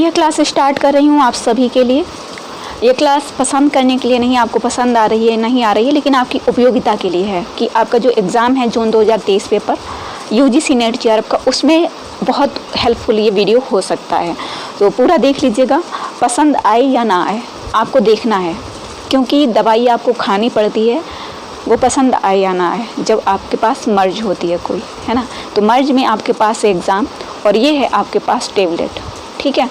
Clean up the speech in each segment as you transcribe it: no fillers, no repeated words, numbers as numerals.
यह class start कर रही हूँ आप सभी के लिए। ये क्लास पसंद करने के लिए नहीं, आपको पसंद आ रही है नहीं आ रही है, लेकिन आपकी उपयोगिता के लिए है कि आपका जो एग्ज़ाम है जून 2023 पेपर यूजीसी नेट जेआरएफ का, उसमें बहुत हेल्पफुल ये वीडियो हो सकता है। तो पूरा देख लीजिएगा, पसंद आए या ना आए आपको देखना है, क्योंकि दवाई आपको खानी पड़ती है, वो पसंद आए या ना आए, जब आपके पास मर्ज होती है कोई, है ना। तो मर्ज में आपके पास है एग्ज़ाम और ये है आपके पास टेबलेट, ठीक है।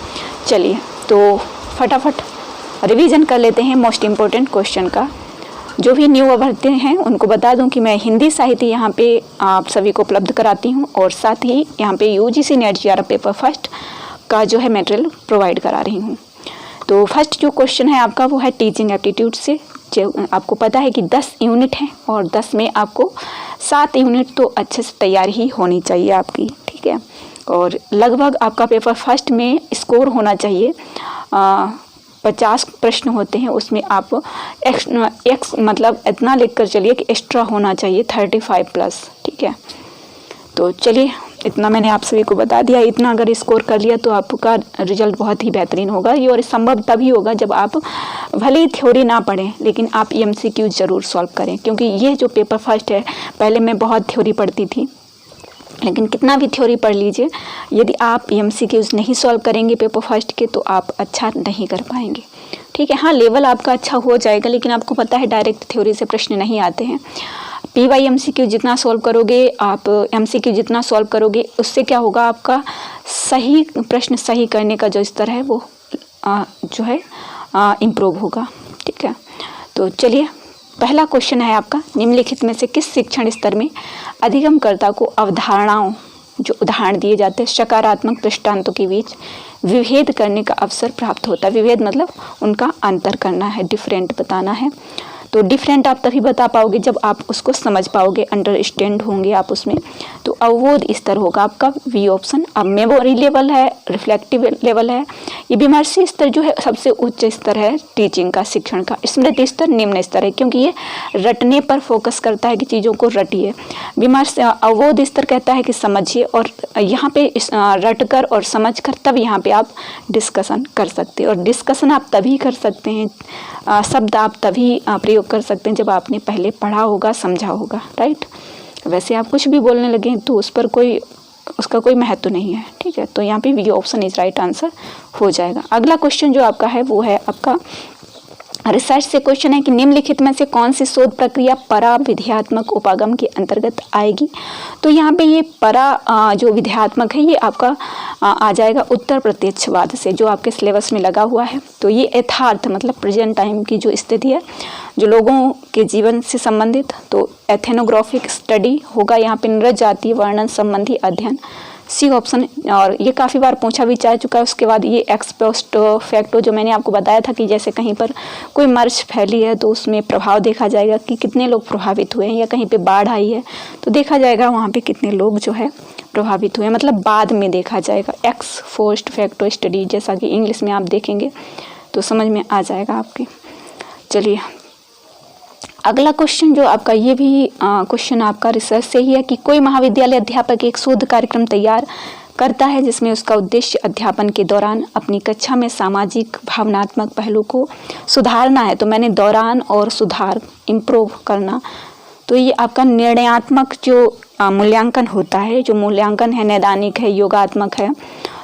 चलिए तो फटाफट रिवीजन कर लेते हैं मोस्ट इम्पोर्टेंट क्वेश्चन का। जो भी न्यू अभ्यर्थी हैं उनको बता दूं कि मैं हिंदी साहित्य यहाँ पे आप सभी को उपलब्ध कराती हूँ और साथ ही यहाँ पे UGC net JRF paper first का जो है मटेरियल प्रोवाइड करा रही हूँ। तो फर्स्ट जो क्वेश्चन है आपका वो है टीचिंग एप्टीट्यूड से। जो आपको पता है कि 10 यूनिट हैं और 10 में आपको 7 यूनिट तो अच्छे से तैयार ही होनी चाहिए आपकी, ठीक है। और लगभग आपका पेपर फर्स्ट में स्कोर होना चाहिए 50 प्रश्न होते हैं, उसमें आप एक्स मतलब इतना लिख कर चलिए कि एक्स्ट्रा होना चाहिए 35+, ठीक है। तो चलिए इतना मैंने आप सभी को बता दिया। इतना अगर स्कोर कर लिया तो आपका रिजल्ट बहुत ही बेहतरीन होगा। ये और संभव तभी होगा जब आप भले ही थ्योरी ना पढ़ें लेकिन आप एमसीक्यू ज़रूर सॉल्व करें, क्योंकि ये जो पेपर फर्स्ट है, पहले मैं बहुत थ्योरी पढ़ती थी, लेकिन कितना भी थ्योरी पढ़ लीजिए, यदि आप एमसीक्यूज नहीं सॉल्व करेंगे पेपर फर्स्ट के तो आप अच्छा नहीं कर पाएंगे, ठीक है। हाँ, लेवल आपका अच्छा हो जाएगा, लेकिन आपको पता है डायरेक्ट थ्योरी से प्रश्न नहीं आते हैं। पीवाई एमसीक्यू जितना सॉल्व करोगे आप, एमसीक्यू जितना सॉल्व करोगे, उससे क्या होगा, आपका सही प्रश्न सही करने का जो स्तर है वो जो है इम्प्रूव होगा, ठीक है। तो चलिए पहला क्वेश्चन है आपका, निम्नलिखित में से किस शिक्षण स्तर में अधिगमकर्ता को अवधारणाओं जो उदाहरण दिए जाते हैं सकारात्मक दृष्टांतों के बीच विभेद करने का अवसर प्राप्त होता है। विभेद मतलब उनका अंतर करना है, डिफरेंट बताना है। तो डिफरेंट आप तभी बता पाओगे जब आप उसको समझ पाओगे, अंडरस्टैंड होंगे आप उसमें। तो अवबोध स्तर होगा आपका बी ऑप्शन। अब मेमोरी लेवल है, रिफ्लेक्टिव लेवल है, ये विमर्शी स्तर जो है सबसे उच्च स्तर है टीचिंग का, शिक्षण का। स्मृति स्तर निम्न स्तर है, क्योंकि ये रटने पर फोकस करता है कि चीज़ों को रटिए। अवबोध स्तर कहता है कि समझिए, और यहाँ पे रट कर और समझ कर तब यहाँ पे आप डिस्कशन कर सकते हैं। और डिस्कशन आप तभी कर सकते हैं, शब्द आप तभी प्रयोग कर सकते हैं जब आपने पहले पढ़ा होगा, समझा होगा, राइट। वैसे आप कुछ भी बोलने लगे तो उस पर उसका कोई महत्व नहीं है, ठीक है। तो यहाँ पे B option is right answer हो जाएगा। अगला क्वेश्चन जो आपका है वो है आपका रिसर्च से क्वेश्चन है कि निम्नलिखित में से कौन सी शोध प्रक्रिया परा विध्यात्मक उपागम के अंतर्गत आएगी। तो यहाँ पे ये परा जो विध्यात्मक है ये आपका आ जाएगा उत्तर प्रत्यक्षवाद से, जो आपके सिलेबस में लगा हुआ है। तो ये यथार्थ मतलब प्रेजेंट टाइम की जो स्थिति है, जो लोगों के जीवन से संबंधित, तो एथेनोग्राफिक स्टडी होगा यहाँ पे, नृ जातीय वर्णन संबंधी अध्ययन, सी ऑप्शन। और ये काफ़ी बार पूछा भी जा चुका है। उसके बाद ये एक्स पोस्ट फैक्टो जो मैंने आपको बताया था कि जैसे कहीं पर कोई मर्ज फैली है तो उसमें प्रभाव देखा जाएगा कि कितने लोग प्रभावित हुए हैं, या कहीं पे बाढ़ आई है तो देखा जाएगा वहाँ पे कितने लोग जो है प्रभावित हुए हैं, मतलब बाद में देखा जाएगा। एक्स पोस्ट फैक्टो स्टडी जैसा कि इंग्लिश में आप देखेंगे तो समझ में आ जाएगा आपके। चलिए अगला क्वेश्चन जो आपका, ये भी क्वेश्चन आपका रिसर्च से ही है कि कोई महाविद्यालय अध्यापक एक शोध कार्यक्रम तैयार करता है जिसमें उसका उद्देश्य अध्यापन के दौरान अपनी कक्षा में सामाजिक भावनात्मक पहलू को सुधारना है। तो मैंने दौरान और सुधार, इम्प्रूव करना। तो ये आपका निर्णयात्मक जो मूल्यांकन होता है, जो मूल्यांकन है नैदानिक है, योगात्मक है,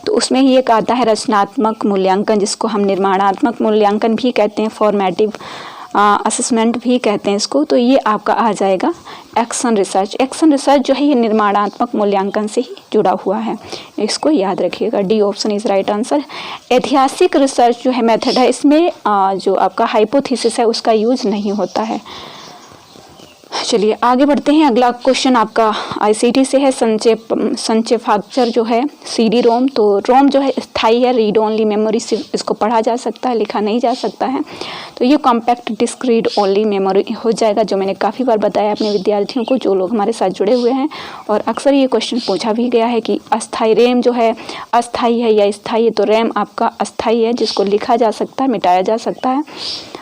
तो उसमें ही एक आता है रचनात्मक मूल्यांकन, जिसको हम निर्माणात्मक मूल्यांकन भी कहते हैं, फॉर्मेटिव असेसमेंट भी कहते हैं इसको। तो ये आपका आ जाएगा एक्शन रिसर्च। एक्शन रिसर्च जो है ये निर्माणात्मक मूल्यांकन से ही जुड़ा हुआ है, इसको याद रखिएगा। D option is right answer. ऐतिहासिक रिसर्च जो है मेथड है, इसमें जो आपका हाइपोथेसिस है उसका यूज नहीं होता है। चलिए आगे बढ़ते हैं। अगला क्वेश्चन आपका आईसीटी से है, संचयफाक्षर जो है सीडी रोम। तो रोम जो है स्थायी है, रीड ओनली मेमोरी, सिर्फ इसको पढ़ा जा सकता है, लिखा नहीं जा सकता है। तो ये compact disc read only memory हो जाएगा, जो मैंने काफ़ी बार बताया अपने विद्यार्थियों को जो लोग हमारे साथ जुड़े हुए हैं। और अक्सर ये क्वेश्चन पूछा भी गया है कि अस्थायी रैम जो है अस्थायी है या स्थायी है। तो रैम आपका अस्थायी है, जिसको लिखा जा सकता है, मिटाया जा सकता है,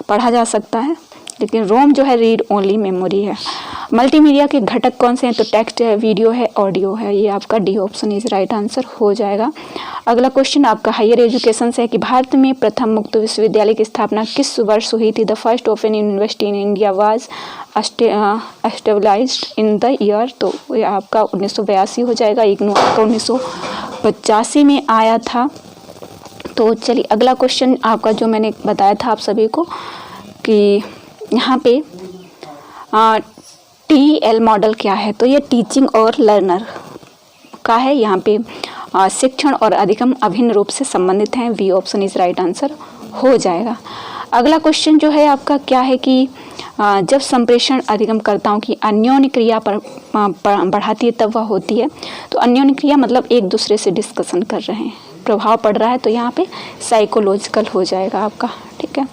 पढ़ा जा सकता है, लेकिन रोम जो है रीड ओनली मेमोरी है। मल्टीमीडिया के घटक कौन से हैं? तो टेक्स्ट है, वीडियो है, ऑडियो है। ये आपका D option is right answer हो जाएगा। अगला क्वेश्चन आपका हायर एजुकेशन से है कि भारत में प्रथम मुक्त विश्वविद्यालय की स्थापना किस वर्ष हुई थी? The first open university in India was established in the year. तो ये आपका 1982 हो जाएगा। इग्नू आपका 1985 में आया था। तो चलिए अगला क्वेश्चन आपका जो मैंने बताया था आप सभी को कि यहाँ पे TEL मॉडल क्या है? तो ये टीचिंग और लर्नर का है। यहाँ पे शिक्षण और अधिगम अभिन्न रूप से संबंधित हैं। B option is right answer हो जाएगा। अगला क्वेश्चन जो है आपका क्या है कि जब संप्रेषण अधिगमकर्ताओं की अन्योन्य क्रिया पर बढ़ाती है तब वह होती है। तो अन्योन्य क्रिया मतलब एक दूसरे से डिस्कशन कर रहे हैं, प्रभाव पड़ रहा है, तो यहाँ पे साइकोलॉजिकल हो जाएगा आपका। ठीक है,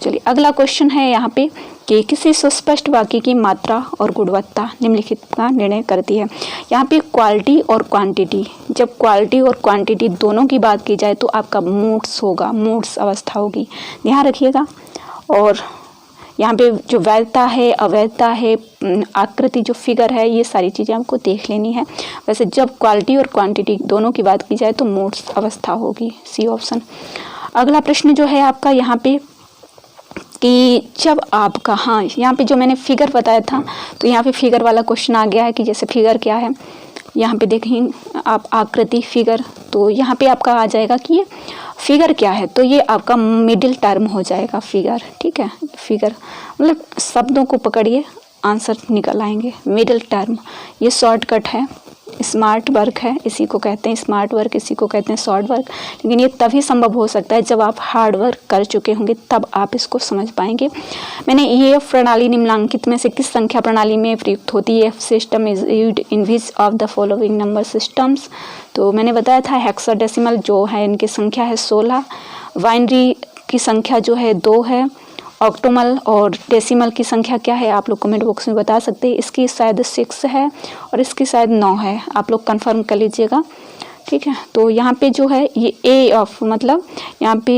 चलिए अगला क्वेश्चन है यहाँ पे कि किसी सुस्पष्ट वाक्य की मात्रा और गुणवत्ता निम्नलिखित का निर्णय करती है। यहाँ पे क्वालिटी और क्वांटिटी, जब क्वालिटी और क्वांटिटी दोनों की बात की जाए तो आपका मूड्स होगा, मूड्स अवस्था होगी, ध्यान रखिएगा। और यहाँ पे जो वैधता है, अवैधता है, आकृति जो फिगर है, ये सारी चीज़ें आपको देख लेनी है। वैसे जब क्वालिटी और क्वांटिटी दोनों की बात की जाए तो मूड्स अवस्था होगी, सी ऑप्शन। अगला प्रश्न जो है आपका यहाँ पे कि जब आपका, हाँ यहाँ पे जो मैंने फिगर बताया था तो यहाँ पे फिगर वाला क्वेश्चन आ गया है कि जैसे फिगर क्या है, यहाँ पे देखें आप आकृति फिगर, तो यहाँ पे आपका आ जाएगा कि ये फिगर क्या है, तो ये आपका मिडिल टर्म हो जाएगा फिगर। ठीक है, फिगर मतलब शब्दों को पकड़िए आंसर निकल आएंगे। मिडिल टर्म ये शॉर्टकट है, स्मार्ट वर्क है, इसी को कहते हैं स्मार्ट वर्क, इसी को कहते हैं शॉर्ट वर्क। लेकिन ये तभी संभव हो सकता है जब आप हार्ड वर्क कर चुके होंगे, तब आप इसको समझ पाएंगे। मैंने ये प्रणाली निम्नलिखित में से किस संख्या प्रणाली में प्रयुक्त होती है? System is used in which of the following number systems. तो मैंने बताया था हेक्साडेसिमल जो है इनकी संख्या है 16, बाइनरी की संख्या जो है 2 है, ऑक्टोमल और डेसिमल की संख्या क्या है आप लोग कमेंट बॉक्स में बता सकते हैं। इसकी शायद 6 है और इसकी शायद 9 है, आप लोग कंफर्म कर लीजिएगा। ठीक है, तो यहाँ पे जो है ये ए ऑफ मतलब यहाँ पे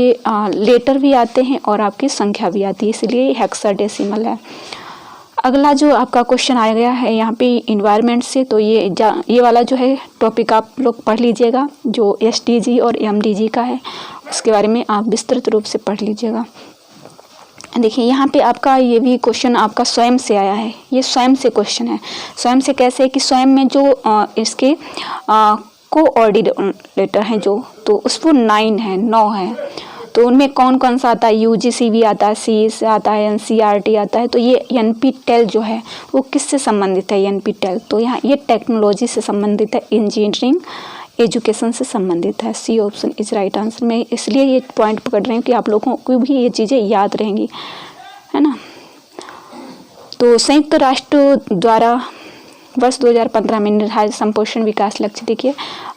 लेटर भी आते हैं और आपकी संख्या भी आती है, इसलिए हेक्साडेसिमल है। अगला जो आपका क्वेश्चन आ गया है यहाँ पे इन्वायरमेंट से, तो ये वाला जो है टॉपिक आप लोग पढ़ लीजिएगा, जो SDG और MDG का है उसके बारे में आप विस्तृत रूप से पढ़ लीजिएगा। देखिए यहाँ पे आपका ये भी क्वेश्चन आपका स्वयं से आया है, ये स्वयं से क्वेश्चन है। स्वयं से कैसे है कि स्वयं में जो इसके कोऑर्डिनेटर हैं जो, तो उसको 9 है, तो उनमें कौन कौन सा आता है? UGC भी आता है, CE आता है, NCERT आता है। तो ये NPTEL जो है वो किससे संबंधित है? NPTEL तो यहाँ ये टेक्नोलॉजी से संबंधित है, इंजीनियरिंग एजुकेशन से संबंधित है। C option is right answer. मैं इसलिए ये पॉइंट पकड़ रही हूँ कि आप लोगों को भी ये चीज़ें याद रहेंगी, है ना। तो संयुक्त राष्ट्र द्वारा वर्ष 2015 में निर्धारित संपोषण विकास लक्ष्य, देखिए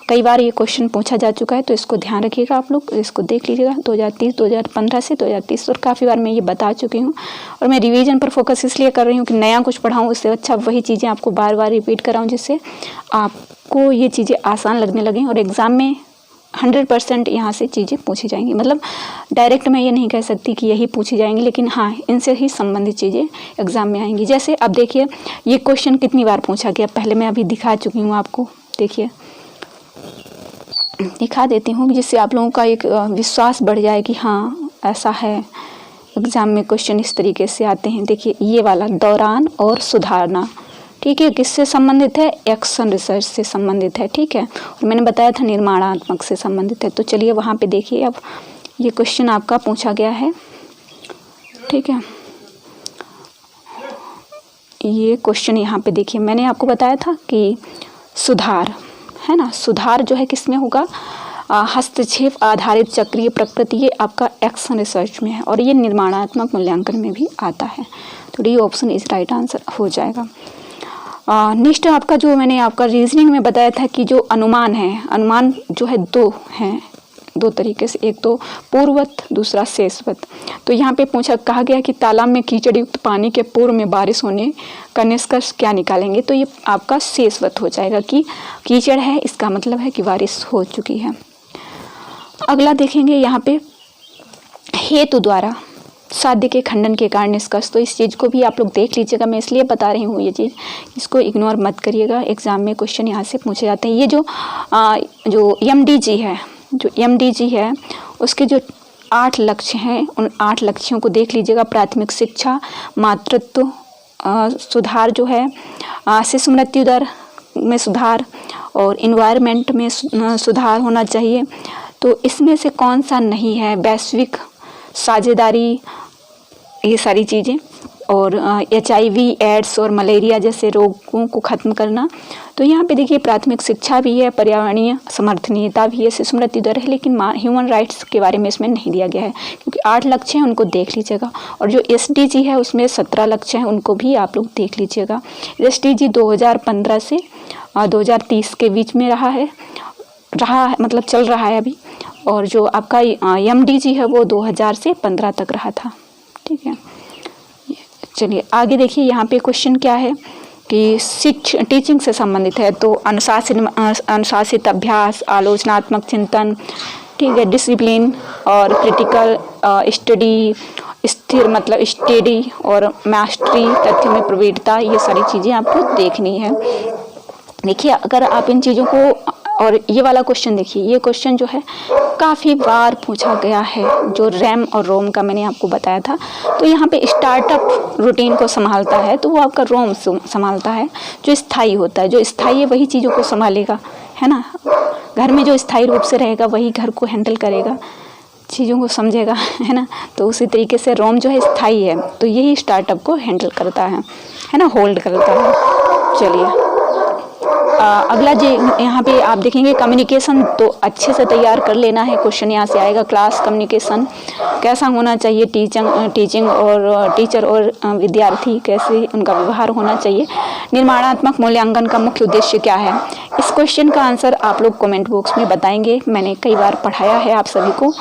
कई बार ये क्वेश्चन पूछा जा चुका है, तो इसको ध्यान रखिएगा, आप लोग इसको देख लीजिएगा। 2015 से 2030 और काफ़ी बार मैं ये बता चुकी हूँ, और मैं रिवीजन पर फोकस इसलिए कर रही हूँ कि नया कुछ पढ़ाऊँ, इससे अच्छा वही चीज़ें आपको बार बार रिपीट कराऊँ, जिससे आपको ये चीज़ें आसान लगने लगें और एग्ज़ाम में 100% यहाँ से चीज़ें पूछी जाएंगी। मतलब डायरेक्ट मैं ये नहीं कह सकती कि यही पूछी जाएंगी, लेकिन हाँ इनसे ही संबंधित चीज़ें एग्ज़ाम में आएंगी। जैसे अब देखिए ये क्वेश्चन कितनी बार पूछा गया, पहले मैं अभी दिखा चुकी हूँ आपको, देखिए दिखा देती हूँ जिससे आप लोगों का एक विश्वास बढ़ जाए कि हाँ ऐसा है, एग्ज़ाम में क्वेश्चन इस तरीके से आते हैं। देखिए ये वाला दौरान और सुधारना, ठीक है, किससे संबंधित है? एक्शन रिसर्च से संबंधित है, ठीक है। और मैंने बताया था निर्माणात्मक से संबंधित है। तो चलिए वहाँ पे देखिए, अब ये क्वेश्चन आपका पूछा गया है, ठीक है। ये क्वेश्चन यहाँ पे देखिए, मैंने आपको बताया था कि सुधार है ना, सुधार जो है किसमें होगा? हस्तक्षेप आधारित चक्रीय प्रकृति, ये आपका एक्शन रिसर्च में है, और ये निर्माणात्मक मूल्यांकन में भी आता है। तो D option is right answer हो जाएगा। नेक्स्ट आपका जो मैंने आपका रीजनिंग में बताया था कि जो अनुमान है, अनुमान जो है 2 हैं, 2 तरीके से, एक तो पूर्ववत, दूसरा शेषवत। तो यहाँ पे कहा गया कि तालाब में कीचड़ युक्त पानी के पूर्व में बारिश होने का निष्कर्ष क्या निकालेंगे? तो ये आपका शेषवत हो जाएगा कि कीचड़ है, इसका मतलब है कि बारिश हो चुकी है। अगला देखेंगे यहाँ पे हेतु द्वारा, साध्य के खंडन के कारण निष्कर्ष। तो इस चीज़ को भी आप लोग देख लीजिएगा, मैं इसलिए बता रही हूँ ये चीज़, इसको इग्नोर मत करिएगा। एग्ज़ाम में क्वेश्चन यहाँ से पूछे जाते हैं। ये जो MDG है उसके जो 8 लक्ष्य हैं, उन 8 लक्ष्यों को देख लीजिएगा। प्राथमिक शिक्षा, मातृत्व सुधार जो है, शिशु मृत्यु दर में सुधार और इन्वायरमेंट में सुधार होना चाहिए। तो इसमें से कौन सा नहीं है? वैश्विक साझेदारी, ये सारी चीज़ें, और HIV, एड्स और मलेरिया जैसे रोगों को ख़त्म करना। तो यहाँ पे देखिए प्राथमिक शिक्षा भी है, पर्यावरणीय समर्थनीयता भी है, शिशु मृत्यु दर है, लेकिन ह्यूमन राइट्स के बारे में इसमें नहीं दिया गया है, क्योंकि 8 लक्ष्य हैं, उनको देख लीजिएगा। और जो SDG है उसमें 17 लक्ष्य हैं, उनको भी आप लोग देख लीजिएगा। SDG 2015 से 2030 के बीच में रहा है मतलब चल रहा है अभी, और जो आपका MDG है वो 2000 से 15 तक रहा था। ठीक है, चलिए आगे देखिए। यहाँ पे क्वेश्चन क्या है कि टीचिंग से संबंधित है। तो अनुशासित अभ्यास, आलोचनात्मक चिंतन, ठीक है, डिसिप्लिन और क्रिटिकल स्टडी, स्थिर मतलब स्टडी और मास्टरी, तथ्यों में प्रवीणता, ये सारी चीज़ें आपको देखनी है। देखिए अगर आप इन चीज़ों को, और ये वाला क्वेश्चन देखिए, ये क्वेश्चन जो है काफ़ी बार पूछा गया है, जो रैम और रोम का मैंने आपको बताया था। तो यहाँ पे स्टार्टअप रूटीन को संभालता है, तो वो आपका रोम संभालता है, जो स्थायी होता है। जो स्थायी है वही चीज़ों को संभालेगा, है ना। घर में जो स्थायी रूप से रहेगा वही घर को हैंडल करेगा, चीज़ों को समझेगा, है ना। तो उसी तरीके से रोम जो है स्थायी है, तो यही स्टार्टअप को हैंडल करता है ना, होल्ड करता है। चलिए अगला जी, यहाँ पे आप देखेंगे कम्युनिकेशन, तो अच्छे से तैयार कर लेना है। क्वेश्चन यहाँ से आएगा, क्लास कम्युनिकेशन कैसा होना चाहिए, टीचिंग और टीचर और विद्यार्थी कैसे उनका व्यवहार होना चाहिए। निर्माणात्मक मूल्यांकन का मुख्य उद्देश्य क्या है? इस क्वेश्चन का आंसर आप लोग कमेंट बॉक्स में बताएंगे। मैंने कई बार पढ़ाया है आप सभी को।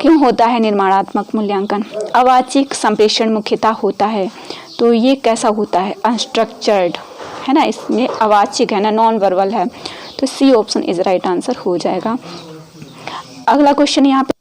क्यों होता है निर्माणात्मक मूल्यांकन? अवाचिक संप्रेषण मुख्यतः होता है, तो ये कैसा होता है? अनस्ट्रक्चर्ड, है ना, इसमें अवाचिक है ना, नॉन वर्बल है, तो C option is right answer हो जाएगा। अगला क्वेश्चन यहाँ पे